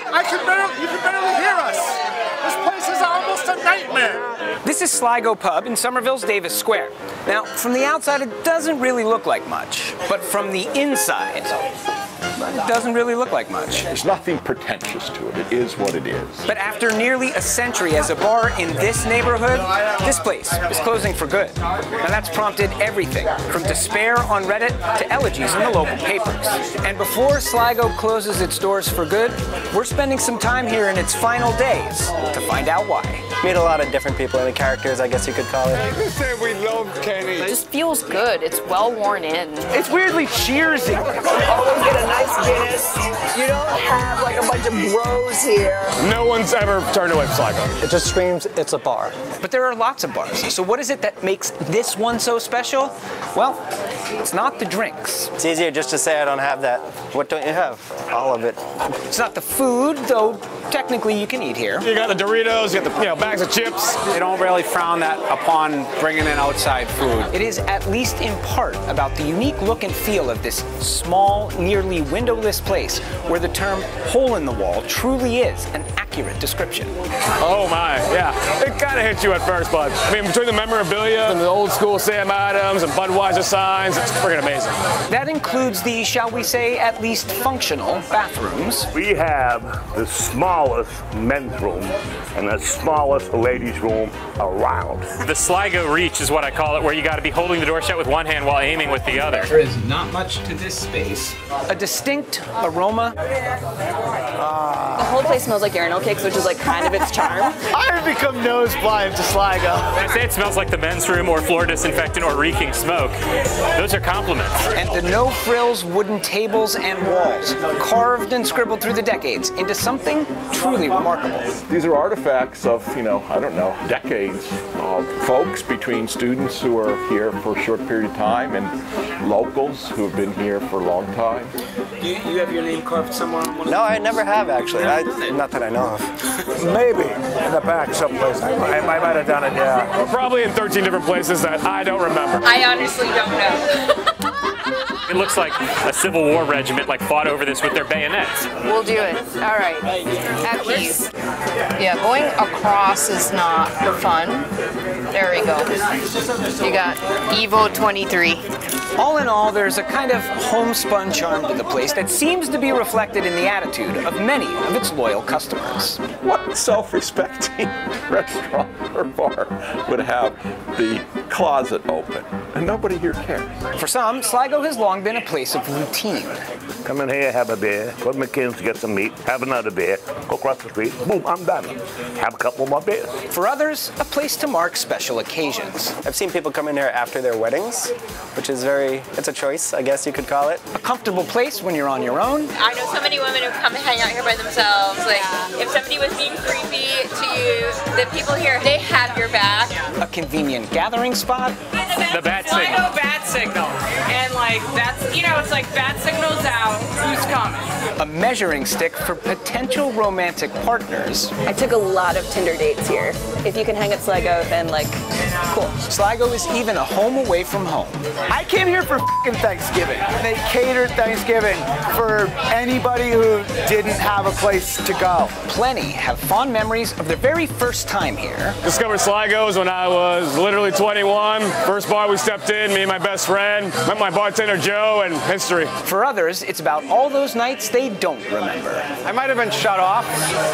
You can barely hear us. This place is almost a nightmare. This is Sligo Pub in Somerville's Davis Square. Now, from the outside, it doesn't really look like much, but from the inside, it doesn't really look like much. There's nothing pretentious to it. It is what it is. But after nearly a century as a bar in this neighborhood, this place is closing for good. Now that's prompted everything from despair on Reddit to elegies in the local papers. And before Sligo closes its doors for good, we're spending some time here in its final days to find out why. Meet a lot of different people and characters, I guess you could call it. We say we love Kenny. It just feels good. It's well worn in. It's weirdly cheersy. Always get a nice Guinness. You don't have like a bunch of bros here. No one's ever turned away from Sligo. It just screams, it's a bar. But there are lots of bars. So what is it that makes this one so special? Well, it's not the drinks. It's easier just to say I don't have that. What don't you have? All of it. It's not the food, though technically you can eat here. You got the Doritos, you got the bags of chips. They don't really frown that upon bringing in outside food. It is at least in part about the unique look and feel of this small, nearly windowless place where the term hole in the wall truly is an accurate description. Oh my, yeah. It kind of hit you at first, bud. I mean, between the memorabilia and the old school Sam Adams and Budweiser signs, it's freaking amazing. That includes the, shall we say, at least functional bathrooms. We have the smallest men's room and the smallest ladies' room around. The Sligo reach is what I call it, where you got to be holding the door shut with one hand while aiming with the other. There is not much to this space. A distinct aroma. The whole place smells like urinal cakes, which is like kind of its charm. I've become nose blind to Sligo. When I say it smells like the men's room or floor disinfectant or reeking smoke, those are compliments. And the no-frills wooden tables and walls, carved and scribbled through the decades into something truly remarkable. These are artifacts of, I don't know, decades of folks between students who are here for a short period of time and locals who have been here for a long time. You have your name carved somewhere on one? No, I never have actually. Not that I know of. Maybe in the back someplace. I might have done it, yeah. Probably in 13 different places that I don't remember. I honestly don't know. It looks like a Civil War regiment fought over this with their bayonets. We'll do it. All right. At peace. Yeah, going across is not fun. There we go. You got Evo 23. All in all, there's a kind of homespun charm to the place that seems to be reflected in the attitude of many of its loyal customers. What self-respecting restaurant or bar would have the closet open? And nobody here cares. For some, Sligo has long been a place of routine. Come in here, have a beer, go to McKinn's, get some meat, have another beer, go across the street, boom, I'm done. Have a couple more beers. For others, a place to mark special occasions. I've seen people come in here after their weddings, which is it's a choice, I guess you could call it. A comfortable place when you're on your own. I know so many women who come and hang out here by themselves. If somebody was being creepy to you, the people here, they have your back. A convenient gathering spot. The bat signal. Sligo bat signal. And that's, it's like bat signals out, who's coming? A measuring stick for potential romantic partners. I took a lot of Tinder dates here. If you can hang at Sligo, then cool. Sligo is even a home away from home. I came here for Thanksgiving. They catered Thanksgiving for anybody who didn't have a place to go. Plenty have fond memories of their very first time here. Discovered Sligo's when I was literally 21. First bar we stepped in, me and my best friend, met my bartender Joe, and history. For others, it's about all those nights they don't remember. I might have been shut off,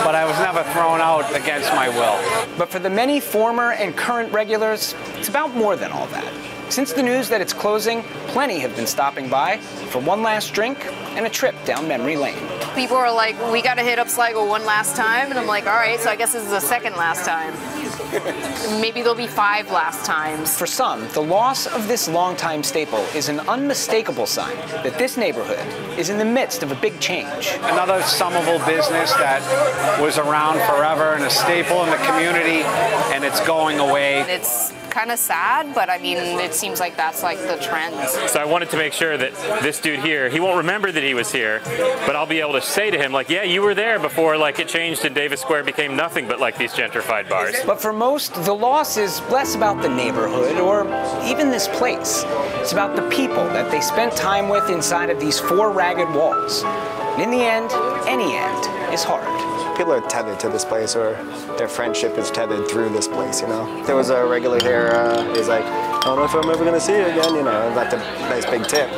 but I was never thrown out against my will. But for the many former and current regulars, it's about more than all that. Since the news that it's closing, plenty have been stopping by for one last drink and a trip down memory lane. People are like, we got to hit up Sligo one last time. And I'm like, all right, so I guess this is the second last time. Maybe there'll be 5 last times. For some, the loss of this longtime staple is an unmistakable sign that this neighborhood is in the midst of a big change. Another Somerville business that was around forever and a staple in the community, and it's going away. It's kind of sad, but I mean, it seems like that's the trend. So I wanted to make sure that this dude here, he won't remember that he was here, but I'll be able to say to him, yeah, you were there before it changed and Davis Square became nothing but these gentrified bars. But for most, the loss is less about the neighborhood or even this place. It's about the people that they spent time with inside of these 4 ragged walls. And in the end, any end is hard. People are tethered to this place, or their friendship is tethered through this place, you know? There was a regular here, he's like, I don't know if I'm ever gonna see you again, you know, like a nice big tip.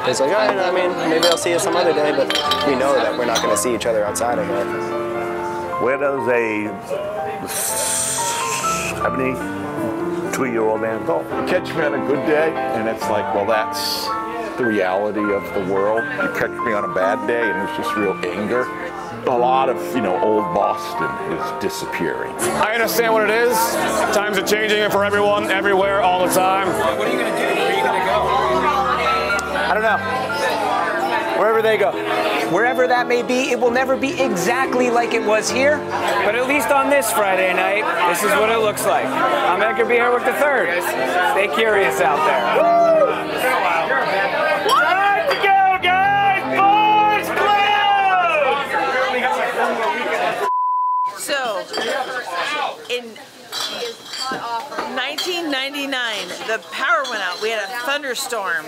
He's like, all right, I mean, maybe I'll see you some other day, but we know that we're not gonna see each other outside of it. Where does a 72-year-old man go? You catch me on a good day, and it's like, well, that's the reality of the world. You catch me on a bad day, and there's just real anger. A lot of, old Boston is disappearing. I understand what it is. Times are changing for everyone, everywhere, all the time. What are you going to do? Where are you going to go? I don't know. Wherever they go. Wherever that may be, it will never be exactly like it was here, but at least on this Friday night, this is what it looks like. I'm Edgar B. Herwick III. Stay curious out there. Time to go, guys! Boys closed! So, in 1999, the power went out. We had a thunderstorm.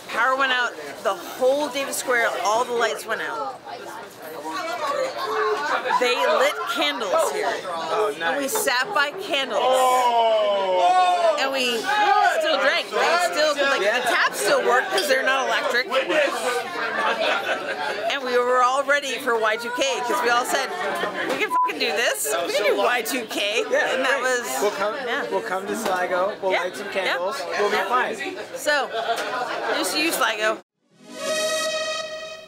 Power went out the whole Davis Square. All the lights went out. They lit candles here. Oh, nice. And we sat by candles. Oh. And we still drank. The taps still work because they're not electric. And we were all ready for Y2K because we all said, we can fucking do this. We can do Y2K. Yeah, and that was... We'll come to Sligo. We'll light some candles. We'll be fine. So, just use Sligo.